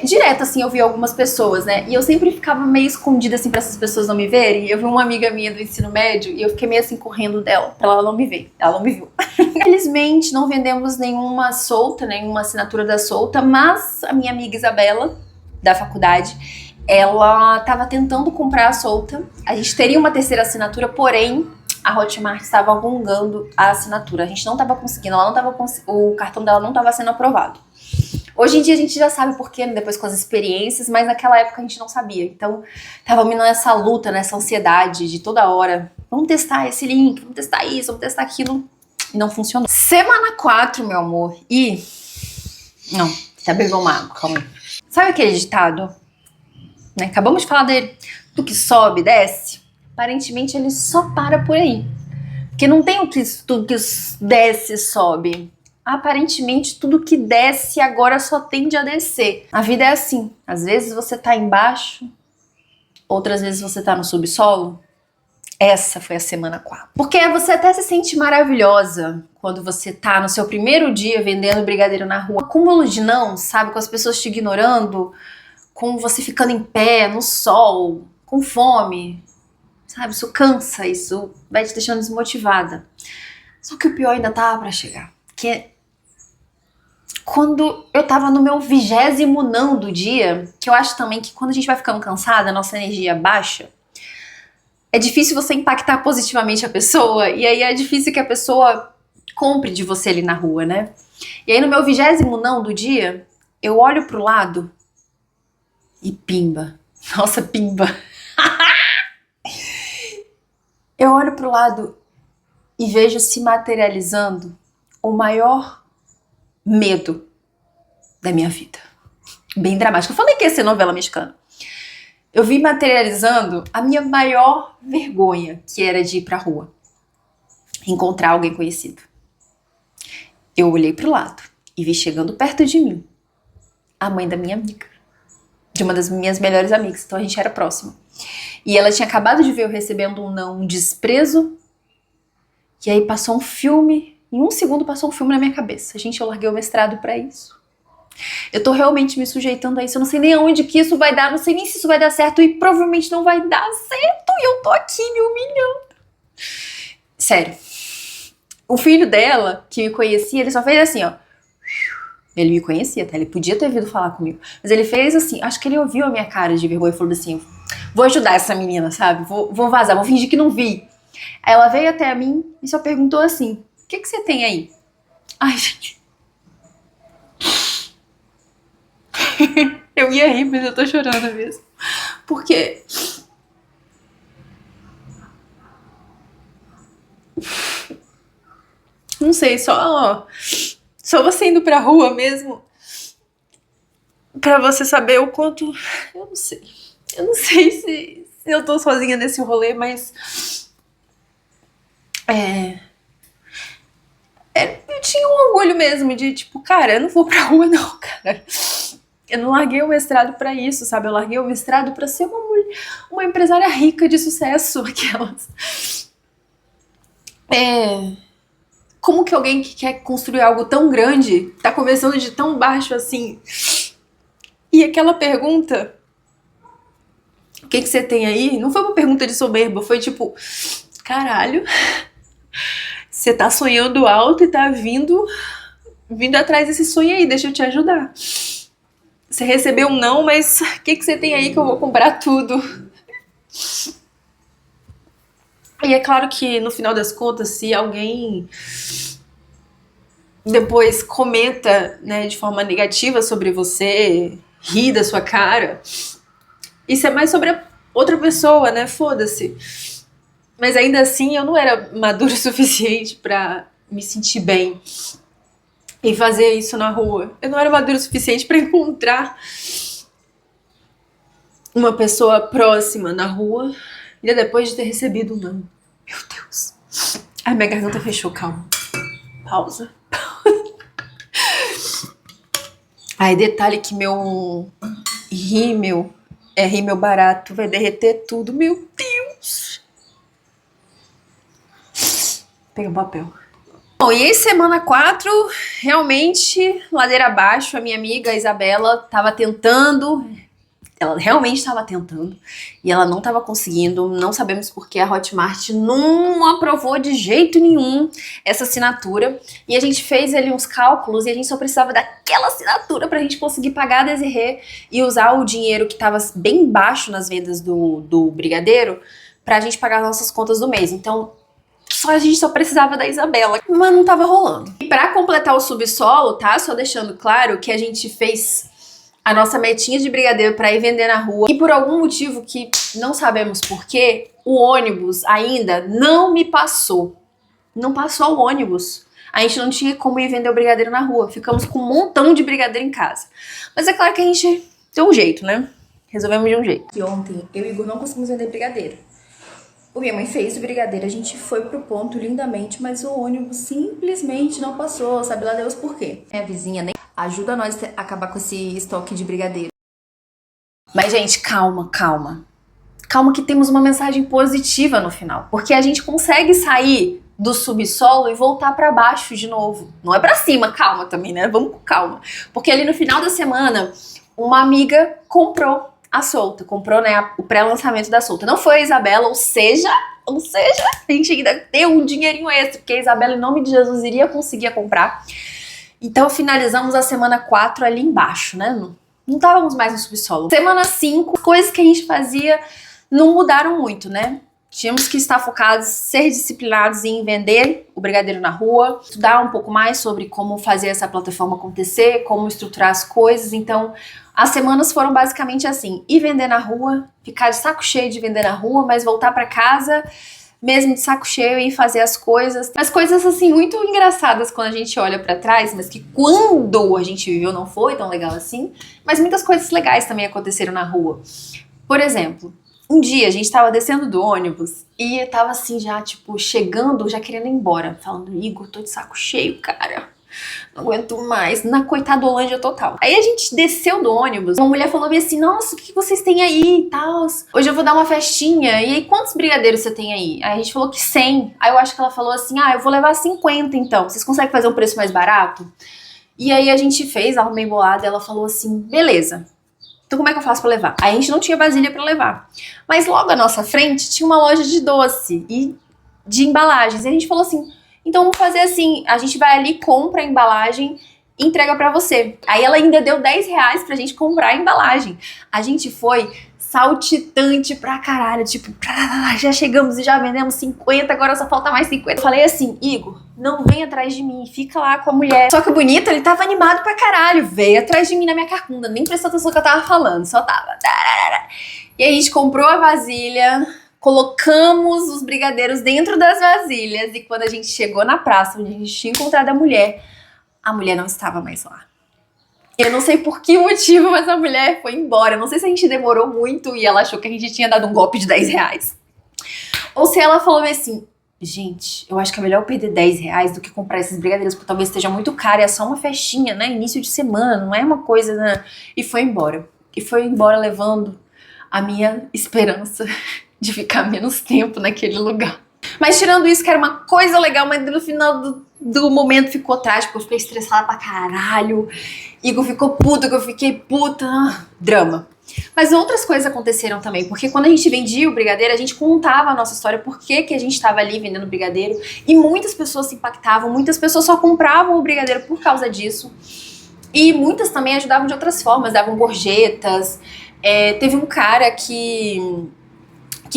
direto, assim, eu vi algumas pessoas, né? E eu sempre ficava meio escondida, assim, pra essas pessoas não me verem. Eu vi uma amiga minha do ensino médio e eu fiquei meio assim, correndo dela, pra ela não me ver. Ela não me viu. Infelizmente, não vendemos nenhuma solta, nenhuma assinatura da solta, mas a minha amiga Isabela, da faculdade, ela tava tentando comprar a solta. A gente teria uma terceira assinatura, porém, a Hotmart estava alongando a assinatura. A gente não tava conseguindo, o cartão dela não tava sendo aprovado. Hoje em dia a gente já sabe por quê, depois com as experiências, mas naquela época a gente não sabia. Então, tava vindo nessa luta, nessa ansiedade de toda hora. Vamos testar esse link, vamos testar isso, vamos testar aquilo. E não funcionou. Semana 4, meu amor. Não, já bebeu uma água, calma aí. Sabe aquele ditado? Né? Acabamos de falar dele. Do que sobe, desce. Aparentemente ele só para por aí. Porque não tem tudo que desce, sobe. Aparentemente tudo que desce agora só tende a descer. A vida é assim. Às vezes você tá embaixo, outras vezes você tá no subsolo. Essa foi a semana 4. Porque você até se sente maravilhosa quando você tá no seu primeiro dia vendendo brigadeiro na rua. Acúmulo de não, sabe? Com as pessoas te ignorando, com você ficando em pé, no sol, com fome. Sabe? Isso cansa, isso vai te deixando desmotivada. Só que o pior ainda tava pra chegar. Que é quando eu tava no meu 20º não do dia, que eu acho também que quando a gente vai ficando cansada, a nossa energia baixa, é difícil você impactar positivamente a pessoa, e aí é difícil que a pessoa compre de você ali na rua, né? E aí no meu 20º não do dia, eu olho pro lado e pimba. Nossa, pimba. Eu olho pro lado e vejo se materializando o maior medo da minha vida. Bem dramático. Eu falei que ia ser novela mexicana. Eu vi materializando a minha maior vergonha, que era de ir pra rua. Encontrar alguém conhecido. Eu olhei pro lado e vi chegando perto de mim a mãe da minha amiga. De uma das minhas melhores amigas. Então a gente era próxima. E ela tinha acabado de ver eu recebendo um não, um desprezo. E aí passou um filme. Em 1 segundo passou um filme na minha cabeça. Gente, eu larguei o mestrado pra isso. Eu tô realmente me sujeitando a isso. Eu não sei nem aonde que isso vai dar. Não sei nem se isso vai dar certo. E provavelmente não vai dar certo. E eu tô aqui me humilhando. Sério. O filho dela, que me conhecia, ele só fez assim, ó. Ele me conhecia, tá? Ele podia ter vindo falar comigo. Mas ele fez assim. Acho que ele ouviu a minha cara de vergonha e falou assim: vou ajudar essa menina, sabe? Vou vazar, vou fingir que não vi. Aí ela veio até a mim e só perguntou assim: o que você tem aí? Ai, gente. Eu ia rir, mas eu tô chorando mesmo. Porque... não sei, só você indo pra rua mesmo pra você saber o quanto... Eu não sei. Eu não sei se eu tô sozinha nesse rolê, mas... eu tinha um orgulho mesmo de, tipo, cara, eu não vou pra rua não, cara. Eu não larguei o mestrado pra isso, sabe? Eu larguei o mestrado pra ser uma empresária rica de sucesso, aquelas. Como que alguém que quer construir algo tão grande tá começando de tão baixo assim? E aquela pergunta, o que você tem aí? Não foi uma pergunta de soberba, foi tipo, caralho, você tá sonhando alto e tá vindo atrás desse sonho aí, deixa eu te ajudar. Você recebeu um não, mas o que você tem aí que eu vou comprar tudo? E é claro que no final das contas, se alguém depois comenta, né, de forma negativa sobre você, ri da sua cara, isso é mais sobre a outra pessoa, né? Foda-se. Mas ainda assim, eu não era madura o suficiente pra me sentir bem e fazer isso na rua. Eu não era madura o suficiente pra encontrar uma pessoa próxima na rua, ainda depois de ter recebido um não. Meu Deus. Ai, minha garganta fechou, calma. Pausa. Ai, detalhe que meu rímel barato vai derreter tudo. Meu Deus. Pega o papel. Bom, e aí semana 4, realmente, ladeira abaixo, a minha amiga Isabela tava tentando, ela realmente estava tentando, e ela não estava conseguindo, não sabemos porque a Hotmart não aprovou de jeito nenhum essa assinatura, e a gente fez ali uns cálculos, e a gente só precisava daquela assinatura pra gente conseguir pagar a Desirê e usar o dinheiro que tava bem baixo nas vendas do brigadeiro pra gente pagar as nossas contas do mês. Então, a gente só precisava da Isabela, mas não tava rolando. E pra completar o subsolo, tá? Só deixando claro que a gente fez a nossa metinha de brigadeiro pra ir vender na rua. E por algum motivo que não sabemos porquê, o ônibus ainda não me passou. Não passou o ônibus. A gente não tinha como ir vender o brigadeiro na rua. Ficamos com um montão de brigadeiro em casa. Mas é claro que a gente deu um jeito, né? Resolvemos de um jeito. E ontem eu e o Igor não conseguimos vender brigadeiro. O minha mãe fez o brigadeiro, a gente foi pro ponto lindamente, mas o ônibus simplesmente não passou, sabe lá Deus por quê. Minha vizinha nem ajuda nós a acabar com esse estoque de brigadeiro. Mas, gente, calma. calma que temos uma mensagem positiva no final. Porque a gente consegue sair do subsolo e voltar pra baixo de novo. Não é pra cima, calma também, né? Vamos com calma. Porque ali no final da semana, uma amiga comprou a Solta. Comprou, né, o pré-lançamento da Solta. Não foi a Isabela, ou seja, a gente ainda deu um dinheirinho extra, porque a Isabela, em nome de Jesus, iria conseguir comprar. Então finalizamos a semana 4 ali embaixo, né? Não estávamos mais no subsolo. Semana 5, coisas que a gente fazia não mudaram muito, né? Tínhamos que estar focados, ser disciplinados em vender o brigadeiro na rua, estudar um pouco mais sobre como fazer essa plataforma acontecer, como estruturar as coisas. Então, as semanas foram basicamente assim: ir vender na rua, ficar de saco cheio de vender na rua, mas voltar para casa mesmo de saco cheio e fazer as coisas. Mas coisas assim muito engraçadas quando a gente olha pra trás, mas que quando a gente viveu não foi tão legal assim. Mas muitas coisas legais também aconteceram na rua. Por exemplo, um dia a gente tava descendo do ônibus e tava assim já, tipo, chegando, já querendo ir embora. Falando, Igor, tô de saco cheio, cara. Não aguento mais, na coitadolândia total. Aí a gente desceu do ônibus, uma mulher falou assim, nossa, o que vocês têm aí e tal? Hoje eu vou dar uma festinha, e aí quantos brigadeiros você tem aí? Aí a gente falou que 100. Aí eu acho que ela falou assim, eu vou levar 50 então, vocês conseguem fazer um preço mais barato? E aí a gente fez, arrumei bolada, ela falou assim, beleza. Então como é que eu faço pra levar? Aí a gente não tinha vasilha pra levar. Mas logo à nossa frente tinha uma loja de doce e de embalagens. E a gente falou assim, então vamos fazer assim, a gente vai ali, compra a embalagem e entrega pra você. Aí ela ainda deu 10 reais pra gente comprar a embalagem. A gente foi saltitante pra caralho, tipo, já chegamos e já vendemos 50, agora só falta mais 50. Eu falei assim, Igor, não vem atrás de mim, fica lá com a mulher. Só que o bonito, ele tava animado pra caralho, veio atrás de mim na minha carcunda, nem prestou atenção no que eu tava falando, só tava. E aí a gente comprou a vasilha, colocamos os brigadeiros dentro das vasilhas e quando a gente chegou na praça, onde a gente tinha encontrado a mulher não estava mais lá. Eu não sei por que motivo, mas a mulher foi embora. Eu não sei se a gente demorou muito e ela achou que a gente tinha dado um golpe de 10 reais. Ou se ela falou assim, gente, eu acho que é melhor eu perder 10 reais do que comprar esses brigadeiros, porque talvez esteja muito caro e é só uma festinha, né? Início de semana, não é uma coisa, né? E foi embora. E foi embora levando a minha esperança de ficar menos tempo naquele lugar. Mas tirando isso, que era uma coisa legal, mas no final do momento ficou trágico, eu fiquei estressada pra caralho, Igor ficou puto, que eu fiquei puta, drama. Mas outras coisas aconteceram também, porque quando a gente vendia o brigadeiro, a gente contava a nossa história, por que a gente estava ali vendendo brigadeiro, e muitas pessoas se impactavam, muitas pessoas só compravam o brigadeiro por causa disso, e muitas também ajudavam de outras formas, davam gorjetas. Teve um cara que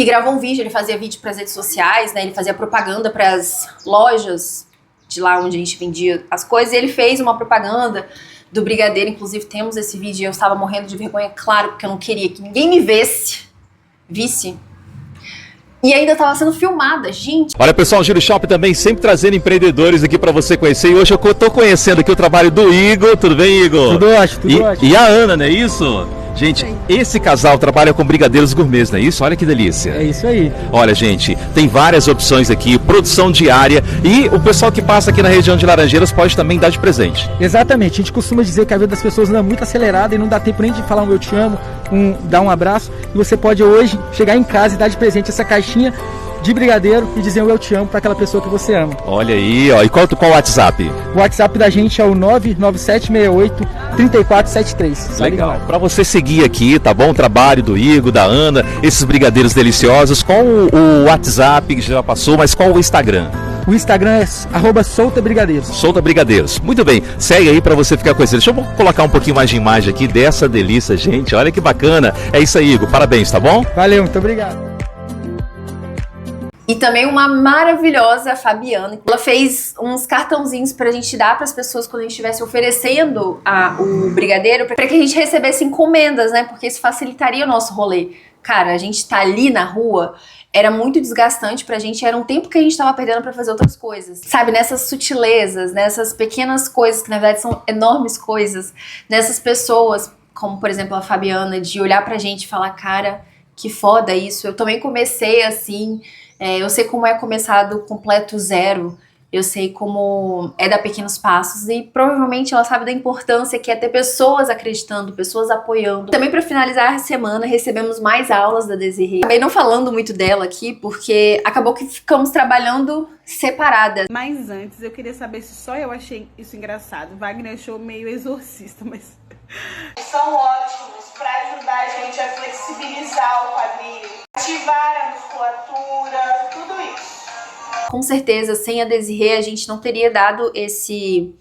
gravou um vídeo, ele fazia vídeo para as redes sociais, né? Ele fazia propaganda para as lojas de lá onde a gente vendia as coisas, e ele fez uma propaganda do brigadeiro, inclusive temos esse vídeo, e eu estava morrendo de vergonha, claro, porque eu não queria que ninguém me visse, e ainda estava sendo filmada, gente. Olha pessoal, o Giro Shop também sempre trazendo empreendedores aqui para você conhecer, e hoje eu tô conhecendo aqui o trabalho do Igor, tudo bem, Igor? Tudo ótimo, tudo ótimo. E a Ana, não é isso? Gente, esse casal trabalha com brigadeiros gourmets, não é isso? Olha que delícia. É isso aí. Olha, gente, tem várias opções aqui, produção diária, e o pessoal que passa aqui na região de Laranjeiras pode também dar de presente. Exatamente, a gente costuma dizer que a vida das pessoas não é muito acelerada e não dá tempo nem de falar um eu te amo, dar um abraço, e você pode hoje chegar em casa e dar de presente essa caixinha de brigadeiro e dizer um eu te amo para aquela pessoa que você ama. Olha aí, ó. E qual o WhatsApp? O WhatsApp da gente é o 99768-3473. Legal. Para você seguir aqui, tá bom? O trabalho do Igor, da Ana, esses brigadeiros deliciosos, qual o WhatsApp que já passou, mas qual o Instagram? O Instagram é @soltabrigadeiros. Solta Brigadeiros. Muito bem, segue aí para você ficar conhecendo. Deixa eu colocar um pouquinho mais de imagem aqui dessa delícia, gente. Olha que bacana. É isso aí, Igor. Parabéns, tá bom? Valeu, muito obrigado. E também uma maravilhosa Fabiana. Ela fez uns cartãozinhos pra gente dar pras pessoas quando a gente estivesse oferecendo o brigadeiro, pra que a gente recebesse encomendas, né? Porque isso facilitaria o nosso rolê. Cara, a gente tá ali na rua, era muito desgastante pra gente, era um tempo que a gente tava perdendo pra fazer outras coisas. Sabe, nessas sutilezas, nessas pequenas coisas, que na verdade são enormes coisas, nessas pessoas, como por exemplo a Fabiana, de olhar pra gente e falar, cara, que foda isso. Eu também comecei assim... eu sei como é começar do completo zero, Eu sei como é dar pequenos passos e provavelmente ela sabe da importância que é ter pessoas acreditando, pessoas apoiando. Também para finalizar a semana, recebemos mais aulas da Desirê. Acabei não falando muito dela aqui porque acabou que ficamos trabalhando separadas. Mas antes, eu queria saber se só eu achei isso engraçado. Wagner achou meio exorcista, mas... São ótimos para ajudar a gente a flexibilizar o quadril, ativar a musculatura, tudo isso. Com certeza, sem a Desirê, a gente não teria dado esse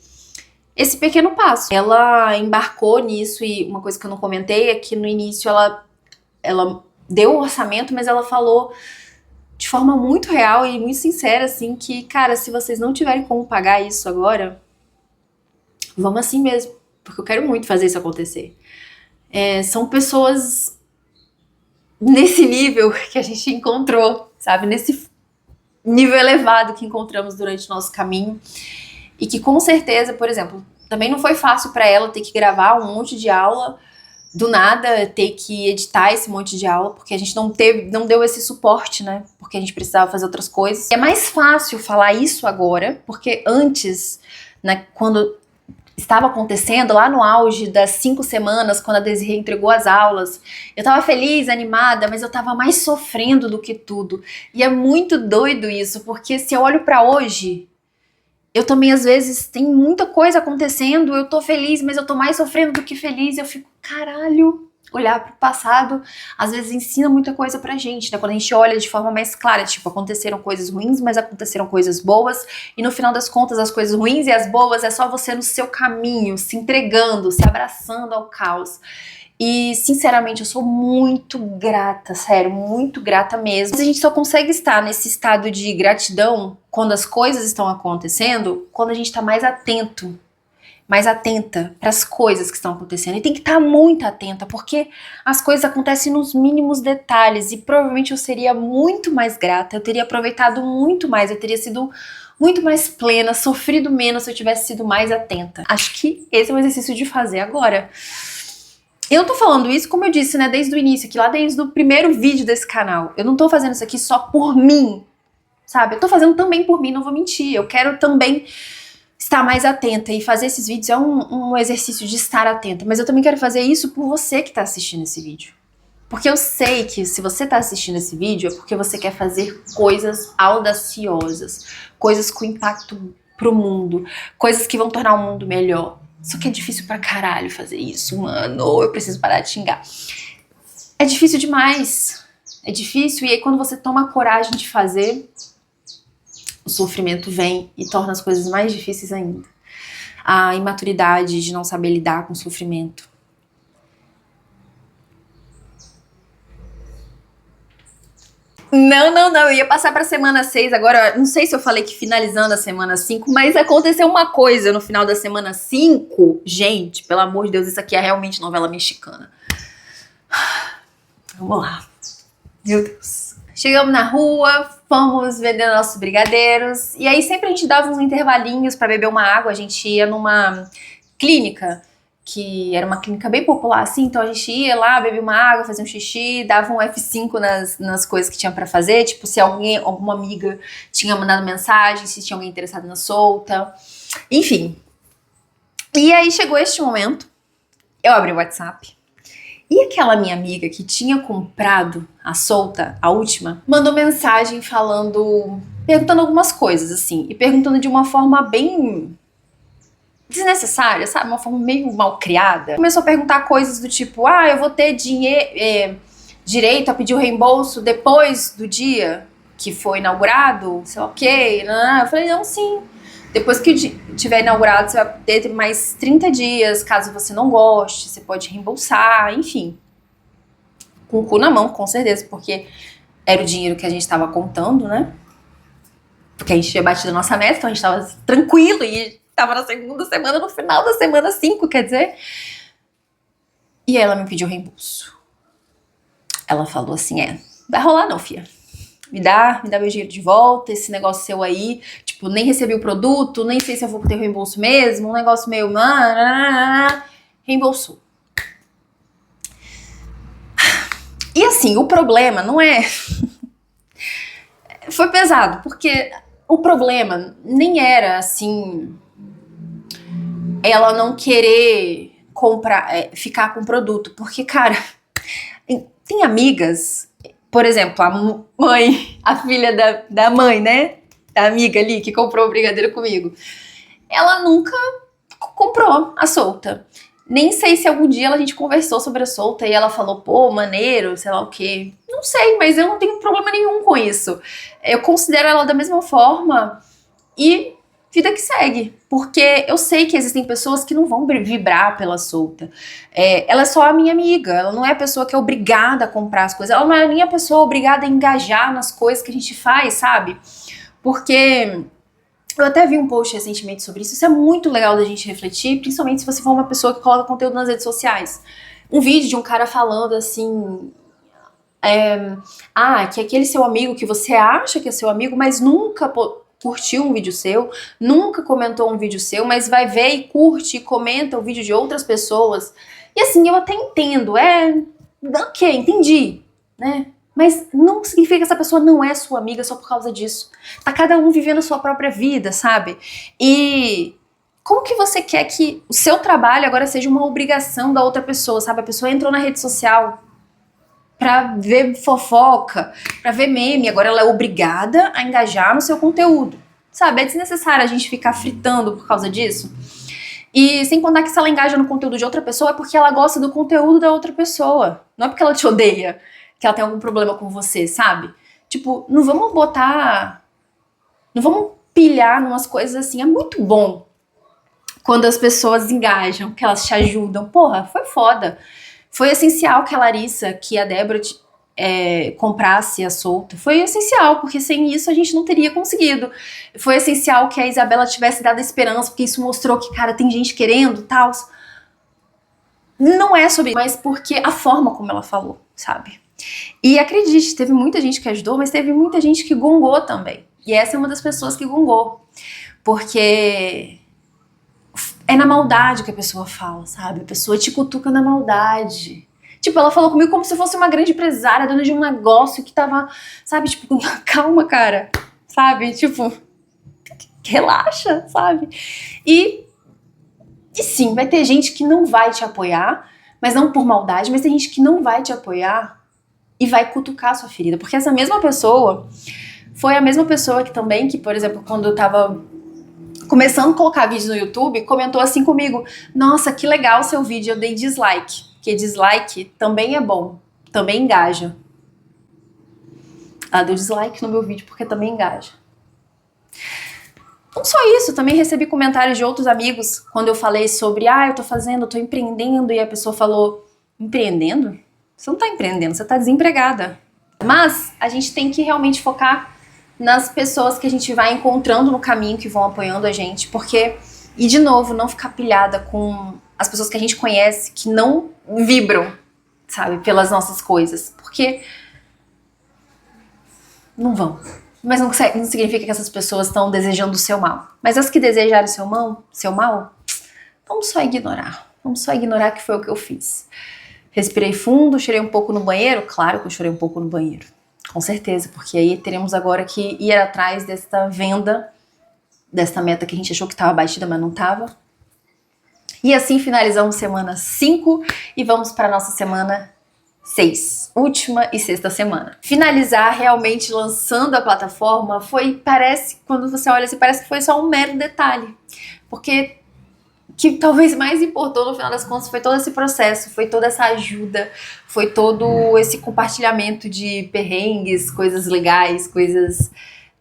pequeno passo. Ela embarcou nisso e uma coisa que eu não comentei é que no início ela deu o orçamento, mas ela falou de forma muito real e muito sincera, assim, que, cara, se vocês não tiverem como pagar isso agora, vamos assim mesmo, porque eu quero muito fazer isso acontecer. São pessoas nesse nível que a gente encontrou, sabe? Nesse nível elevado que encontramos durante o nosso caminho e que com certeza, por exemplo, também não foi fácil para ela ter que gravar um monte de aula do nada, ter que editar esse monte de aula, porque a gente não deu esse suporte, né? Porque a gente precisava fazer outras coisas. É mais fácil falar isso agora, porque antes, né, quando estava acontecendo, lá no auge das 5 semanas, quando a Desirê entregou as aulas, eu tava feliz, animada, mas eu tava mais sofrendo do que tudo. E é muito doido isso, porque se eu olho pra hoje, eu também às vezes tem muita coisa acontecendo, eu tô feliz, mas eu tô mais sofrendo do que feliz, eu fico, caralho. Olhar pro passado, às vezes ensina muita coisa pra gente, né? Quando a gente olha de forma mais clara, tipo, aconteceram coisas ruins, mas aconteceram coisas boas, e no final das contas, as coisas ruins e as boas é só você no seu caminho, se entregando, se abraçando ao caos. E, sinceramente, eu sou muito grata, sério, muito grata mesmo. A gente só consegue estar nesse estado de gratidão quando as coisas estão acontecendo, quando a gente tá mais atento, mais atenta para as coisas que estão acontecendo. E tem que estar muito atenta, porque as coisas acontecem nos mínimos detalhes e provavelmente eu seria muito mais grata, eu teria aproveitado muito mais, eu teria sido muito mais plena, sofrido menos se eu tivesse sido mais atenta. Acho que esse é o exercício de fazer agora. Eu tô falando isso, como eu disse, né, desde o início, que lá desde o primeiro vídeo desse canal. Eu não tô fazendo isso aqui só por mim, sabe? Eu tô fazendo também por mim, não vou mentir. Eu quero também estar mais atenta, e fazer esses vídeos é um exercício de estar atenta, mas eu também quero fazer isso por você que tá assistindo esse vídeo. Porque eu sei que se você tá assistindo esse vídeo é porque você quer fazer coisas audaciosas, coisas com impacto pro mundo, coisas que vão tornar o mundo melhor. Só que é difícil pra caralho fazer isso, mano, ou eu preciso parar de xingar. É difícil demais, é difícil, e aí quando você toma a coragem de fazer, o sofrimento vem e torna as coisas mais difíceis ainda. A imaturidade de não saber lidar com o sofrimento. Não, eu ia passar pra semana 6 agora, não sei se eu falei que finalizando a semana 5, mas aconteceu uma coisa no final da semana 5, gente, pelo amor de Deus, isso aqui é realmente novela mexicana. Vamos lá. Meu Deus. Chegamos na rua, fomos vendendo nossos brigadeiros, e aí sempre a gente dava uns intervalinhos pra beber uma água, a gente ia numa clínica, que era uma clínica bem popular assim, então a gente ia lá, bebia uma água, fazia um xixi, dava um F5 nas coisas que tinha pra fazer, tipo se alguma amiga tinha mandado mensagem, se tinha alguém interessado na solta, enfim. E aí chegou este momento, eu abri o WhatsApp, e aquela minha amiga que tinha comprado a solta, a última, mandou mensagem perguntando algumas coisas, assim, e perguntando de uma forma bem desnecessária, sabe? Uma forma meio mal criada. Começou a perguntar coisas do tipo, eu vou ter direito a pedir o reembolso depois do dia que foi inaugurado, sei lá o quê. Eu falei, não, sim. Depois que tiver inaugurado, você vai ter mais 30 dias, caso você não goste, você pode reembolsar, enfim. Com o cu na mão, com certeza, porque era o dinheiro que a gente estava contando, né? Porque a gente tinha batido a nossa meta, então a gente estava tranquilo e estava na segunda semana, no final da semana 5, quer dizer. E aí ela me pediu reembolso. Ela falou assim, vai rolar não, filha. Me dá meu dinheiro de volta, esse negócio seu aí, tipo, nem recebi o produto, nem sei se eu vou ter reembolso mesmo, um negócio meio... Reembolsou. E assim, o problema não é... Foi pesado, porque o problema nem era, assim, ela não querer comprar, ficar com o produto. Porque, cara, tem amigas, por exemplo, a mãe, a filha da mãe, né? Da amiga ali que comprou o brigadeiro comigo. Ela nunca comprou a solta. Nem sei se algum dia a gente conversou sobre a solta e ela falou, pô, maneiro, sei lá o quê. Não sei, mas eu não tenho problema nenhum com isso. Eu considero ela da mesma forma e vida que segue. Porque eu sei que existem pessoas que não vão vibrar pela solta. Ela é só a minha amiga, ela não é a pessoa que é obrigada a comprar as coisas. Ela não é nem a pessoa obrigada a engajar nas coisas que a gente faz, sabe? Porque eu até vi um post recentemente sobre isso. Isso é muito legal da gente refletir, principalmente se você for uma pessoa que coloca conteúdo nas redes sociais. Um vídeo de um cara falando assim, que aquele seu amigo que você acha que é seu amigo, mas nunca curtiu um vídeo seu, nunca comentou um vídeo seu, mas vai ver e curte e comenta o vídeo de outras pessoas. E assim, eu até entendo, ok, entendi, né? Mas não significa que essa pessoa não é sua amiga só por causa disso. Tá cada um vivendo a sua própria vida, sabe? E como que você quer que o seu trabalho agora seja uma obrigação da outra pessoa, sabe? A pessoa entrou na rede social pra ver fofoca, pra ver meme, agora ela é obrigada a engajar no seu conteúdo, sabe? É desnecessário a gente ficar fritando por causa disso. E sem contar que se ela engaja no conteúdo de outra pessoa é porque ela gosta do conteúdo da outra pessoa, não é porque ela te odeia, que ela tem algum problema com você, sabe? Tipo, não vamos pilhar numas coisas assim. É muito bom quando as pessoas engajam, que elas te ajudam. Porra, foi foda. Foi essencial que a Larissa, que a Débora comprasse a solta. Foi essencial, porque sem isso a gente não teria conseguido. Foi essencial que a Isabela tivesse dado esperança, porque isso mostrou que, cara, tem gente querendo e tal. Não é sobre isso, mas porque a forma como ela falou, sabe? E acredite, teve muita gente que ajudou, mas teve muita gente que gongou também. E essa é uma das pessoas que gongou. Porque é na maldade que a pessoa fala, sabe? A pessoa te cutuca na maldade. Tipo, ela falou comigo como se fosse uma grande empresária, dona de um negócio que tava, sabe? Tipo, calma, cara. Sabe? Tipo, relaxa, sabe? E sim, vai ter gente que não vai te apoiar, mas não por maldade, mas tem gente que não vai te apoiar e vai cutucar a sua ferida. Porque essa mesma pessoa foi a mesma pessoa que também, que, por exemplo, quando eu tava começando a colocar vídeo no YouTube, comentou assim comigo, nossa, que legal o seu vídeo, eu dei dislike. Porque dislike também é bom, também engaja. Ela deu dislike no meu vídeo porque também engaja. Não só isso, também recebi comentários de outros amigos quando eu falei sobre, eu tô empreendendo, e a pessoa falou, empreendendo? Você não tá empreendendo, você tá desempregada. Mas a gente tem que realmente focar nas pessoas que a gente vai encontrando no caminho, que vão apoiando a gente, porque, e de novo, não ficar pilhada com as pessoas que a gente conhece, que não vibram, sabe, pelas nossas coisas, porque não vão. Mas não significa que essas pessoas estão desejando o seu mal. Mas as que desejarem o seu mal, vamos só ignorar. Vamos só ignorar que foi o que eu fiz. Respirei fundo, chorei um pouco no banheiro. Claro que eu chorei um pouco no banheiro. Com certeza, porque aí teremos agora que ir atrás desta venda, desta meta que a gente achou que estava batida, mas não estava. E assim finalizamos semana 5 e vamos para a nossa semana 6, última e sexta semana. Finalizar realmente lançando a plataforma quando você olha assim, parece que foi só um mero detalhe. Porque o que talvez mais importou no final das contas foi todo esse processo, foi toda essa ajuda, foi todo esse compartilhamento de perrengues, coisas legais, coisas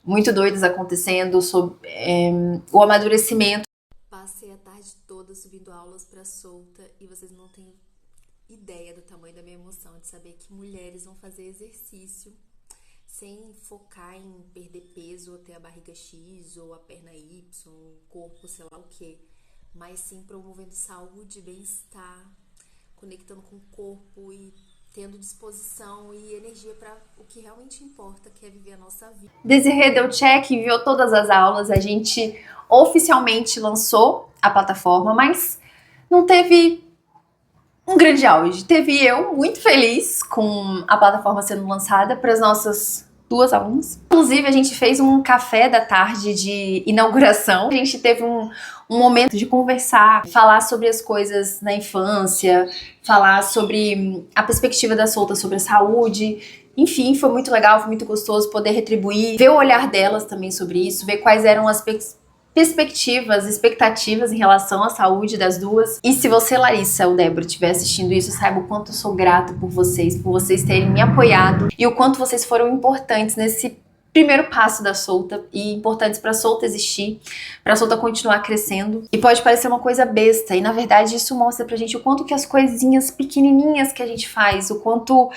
muito doidas acontecendo, sobre o amadurecimento. Passei a tarde toda subindo aulas pra solta e vocês não têm ideia do tamanho da minha emoção de saber que mulheres vão fazer exercício sem focar em perder peso ou ter a barriga X ou a perna Y, o corpo, sei lá o que, mas sim promovendo saúde, bem-estar, conectando com o corpo e tendo disposição e energia para o que realmente importa, que é viver a nossa vida. Desirê deu check, enviou todas as aulas, a gente oficialmente lançou a plataforma, mas não teve um grande auge. Teve eu muito feliz com a plataforma sendo lançada para as nossas 2 alunas. Inclusive, a gente fez um café da tarde de inauguração. A gente teve um momento de conversar, falar sobre as coisas na infância, falar sobre a perspectiva da Solta sobre a saúde. Enfim, foi muito legal, foi muito gostoso poder retribuir, ver o olhar delas também sobre isso, ver quais eram as perspectivas, expectativas em relação à saúde das duas. E se você, Larissa ou Débora, estiver assistindo isso, saiba o quanto eu sou grata por vocês terem me apoiado e o quanto vocês foram importantes nesse primeiro passo da Solta e importantes para a Solta existir, para a Solta continuar crescendo. E pode parecer uma coisa besta, e na verdade isso mostra pra gente o quanto que as coisinhas pequenininhas que a gente faz, o quanto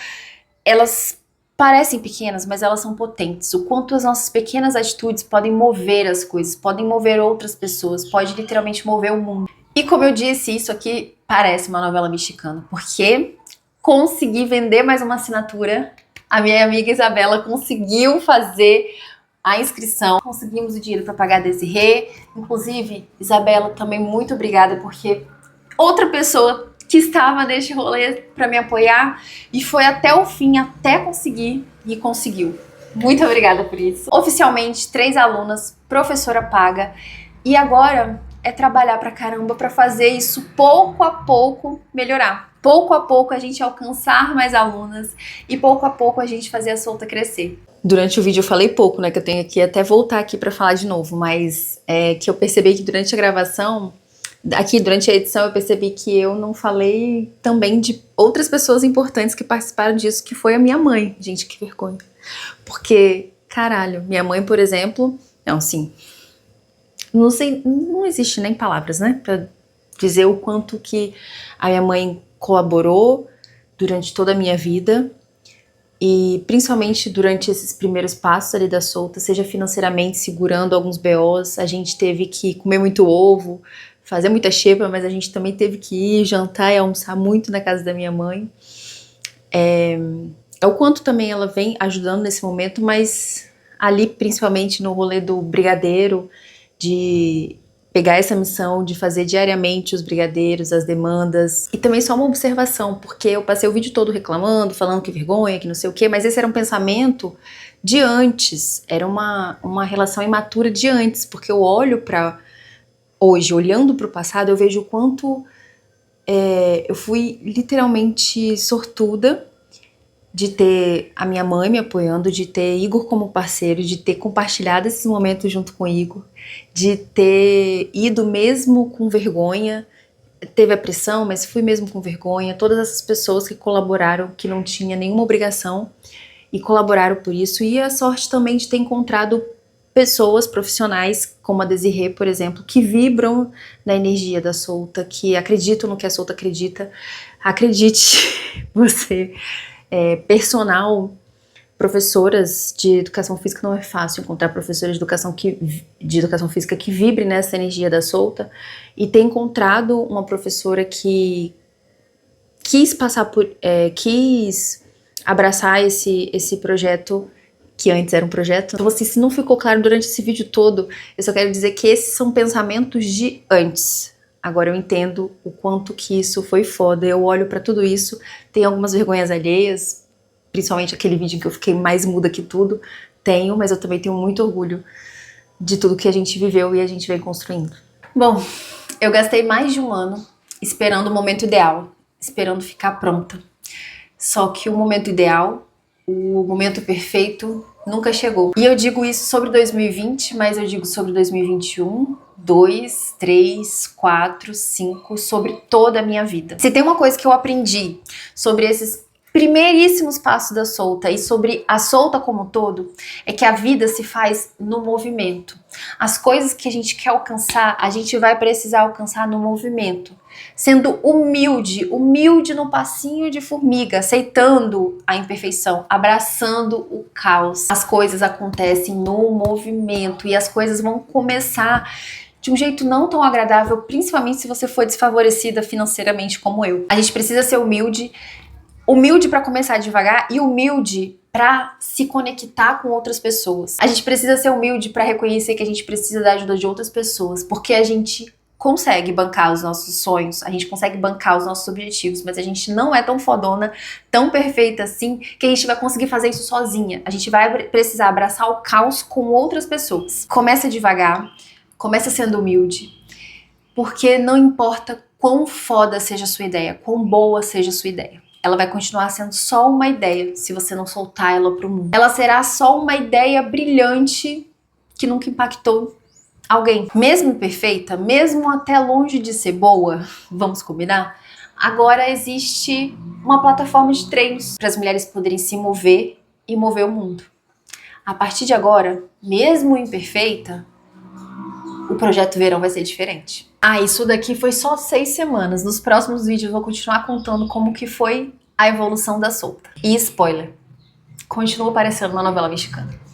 elas parecem pequenas, mas elas são potentes. O quanto as nossas pequenas atitudes podem mover as coisas, podem mover outras pessoas, pode literalmente mover o mundo. E como eu disse, isso aqui parece uma novela mexicana, porque consegui vender mais uma assinatura. A minha amiga Isabela conseguiu fazer a inscrição, conseguimos o dinheiro para pagar a Desirê. Inclusive, Isabela, também muito obrigada, porque outra pessoa que estava neste rolê para me apoiar e foi até o fim, até conseguir, e conseguiu. Muito obrigada por isso. Oficialmente, 3 alunas, professora paga, e agora é trabalhar pra caramba para fazer isso pouco a pouco melhorar. Pouco a pouco a gente alcançar mais alunas e pouco a pouco a gente fazer a Solta crescer. Durante o vídeo eu falei pouco, né, que eu tenho que até voltar aqui para falar de novo, mas que eu percebi que durante a gravação, aqui durante a edição, eu percebi que eu não falei também de outras pessoas importantes que participaram disso, que foi a minha mãe. Gente, que vergonha. Porque, caralho, minha mãe, por exemplo, não, sim, não sei, não existe nem palavras, né, pra dizer o quanto que a minha mãe colaborou durante toda a minha vida e principalmente durante esses primeiros passos ali da Solta, seja financeiramente segurando alguns BOs, a gente teve que comer muito ovo, fazer muita xepa, mas a gente também teve que ir jantar e almoçar muito na casa da minha mãe. É o quanto também ela vem ajudando nesse momento, mas ali principalmente no rolê do brigadeiro, de pegar essa missão de fazer diariamente os brigadeiros, as demandas, e também só uma observação, porque eu passei o vídeo todo reclamando, falando que vergonha, que não sei o quê, mas esse era um pensamento de antes, era uma relação imatura de antes, porque eu olho pra hoje, olhando para o passado, eu vejo o quanto eu fui literalmente sortuda de ter a minha mãe me apoiando, de ter Igor como parceiro, de ter compartilhado esses momentos junto com Igor, de ter ido mesmo com vergonha, teve a pressão, mas fui mesmo com vergonha, todas essas pessoas que colaboraram, que não tinha nenhuma obrigação e colaboraram por isso, e a sorte também de ter encontrado pessoas profissionais, como a Desirê, por exemplo, que vibram na energia da Solta, que acreditam no que a Solta acredita. Acredite, você, personal, professoras de educação física, não é fácil encontrar professoras de educação física que vibrem nessa energia da Solta, e ter encontrado uma professora que quis abraçar esse projeto, que antes era um projeto. Então, assim, se não ficou claro durante esse vídeo todo, eu só quero dizer que esses são pensamentos de antes. Agora eu entendo o quanto que isso foi foda, eu olho pra tudo isso, tem algumas vergonhas alheias, principalmente aquele vídeo em que eu fiquei mais muda que tudo, tenho, mas eu também tenho muito orgulho de tudo que a gente viveu e a gente vem construindo. Bom, eu gastei mais de 1 ano esperando o momento ideal, esperando ficar pronta. Só que o momento ideal, o momento perfeito, nunca chegou. E eu digo isso sobre 2020, mas eu digo sobre 2021, 2, 3, 4, 5, sobre toda a minha vida. Se tem uma coisa que eu aprendi sobre esses primeiríssimos passos da Solta e sobre a Solta como um todo, é que a vida se faz no movimento. As coisas que a gente quer alcançar, a gente vai precisar alcançar no movimento. Sendo humilde no passinho de formiga, aceitando a imperfeição, abraçando o caos. As coisas acontecem no movimento e as coisas vão começar de um jeito não tão agradável, principalmente se você for desfavorecida financeiramente como eu. A gente precisa ser humilde para começar devagar e humilde para se conectar com outras pessoas. A gente precisa ser humilde para reconhecer que a gente precisa da ajuda de outras pessoas, porque a gente consegue bancar os nossos sonhos, a gente consegue bancar os nossos objetivos, mas a gente não é tão fodona, tão perfeita assim, que a gente vai conseguir fazer isso sozinha. A gente vai precisar abraçar o caos com outras pessoas. Começa devagar, começa sendo humilde, porque não importa quão foda seja a sua ideia, quão boa seja a sua ideia, ela vai continuar sendo só uma ideia se você não soltar ela pro mundo. Ela será só uma ideia brilhante que nunca impactou alguém. Mesmo perfeita, mesmo até longe de ser boa, vamos combinar? Agora existe uma plataforma de treinos para as mulheres poderem se mover e mover o mundo. A partir de agora, mesmo imperfeita, o Projeto Verão vai ser diferente. Ah, isso daqui foi só 6 semanas. Nos próximos vídeos eu vou continuar contando como que foi a evolução da solta. E spoiler, continua parecendo uma novela mexicana.